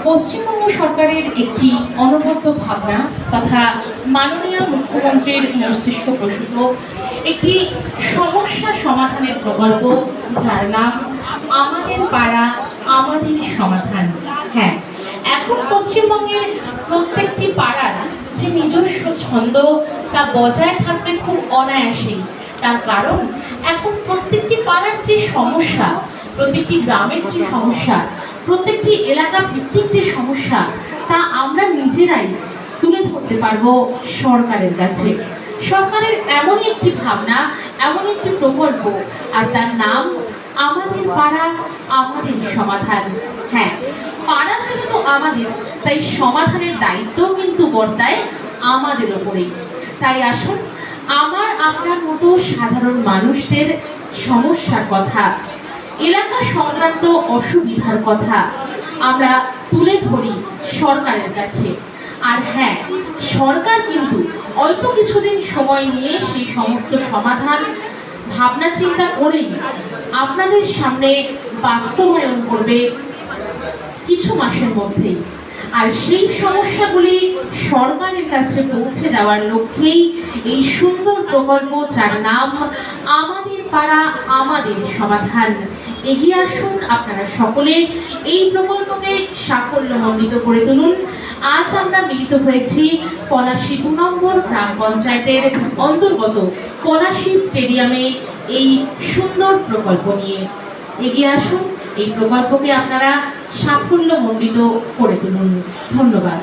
পশ্চিমবঙ্গ সরকারের একটি অনবদ্য ভাবনা তথা মাননীয় মুখ্যমন্ত্রীর মস্তিষ্ক প্রসূত একটি সমস্যা সমাধানের প্রকল্প, যার নাম আমাদের পাড়া আমাদের সমাধান। হ্যাঁ, এখন পশ্চিমবঙ্গের প্রত্যেকটি পাড়ার যে নিজস্ব ছন্দ তা বজায় থাকবে খুব অনায়াসেই। তার কারণ এখন প্রত্যেকটি পাড়ার যে সমস্যা, প্রত্যেকটি গ্রামের যে সমস্যা, প্রত্যেকটি এলাকা ভিত্তিক যে সমস্যা, তা আমরা নিজেরাই তুলে ধরতে পারবো সরকারের কাছে। সরকারের এমনই একটি ভাবনা, এমন একটি প্রকল্প, আর তার নাম আমাদের পাড়া আমাদের সমাধান। হ্যাঁ, পাড়া যেহেতু আমাদের, তাই সমাধানের দায়িত্ব কিন্তু বর্তায় আমাদের ওপরেই। তাই আসুন, আমার আপনার মতো সাধারণ মানুষদের সমস্যার কথা, এলাকা সংক্রান্ত অসুবিধার কথা আমরা তুলে ধরি সরকারের কাছে। আর হ্যাঁ, সরকার কিন্তু অল্প কিছুদিন সময় নিয়ে সেই সমস্ত সমাধান ভাবনা চিন্তা করেই আপনাদের সামনে বাস্তবায়ন করবে কিছু মাসের মধ্যেই। আর সেই সমস্যাগুলি সরকারের কাছে পৌঁছে দেওয়ার লক্ষ্যেই এই সুন্দর প্রকল্প, যার নাম আমাদের পাড়া আমাদের সমাধান। এগিয়ে আসুন আপনারা সকলে, এই প্রকল্পকে সাফল্যমণ্ডিত করে তুলুন। আজ আমরা মিলিত হয়েছি পলাশী ২ নম্বর গ্রাম পঞ্চায়েতের অন্তর্গত পলাশী স্টেডিয়ামে এই সুন্দর প্রকল্প নিয়ে। এগিয়ে আসুন, এই প্রকল্পকে আপনারা সাফল্যমণ্ডিত করে তুলুন। ধন্যবাদ।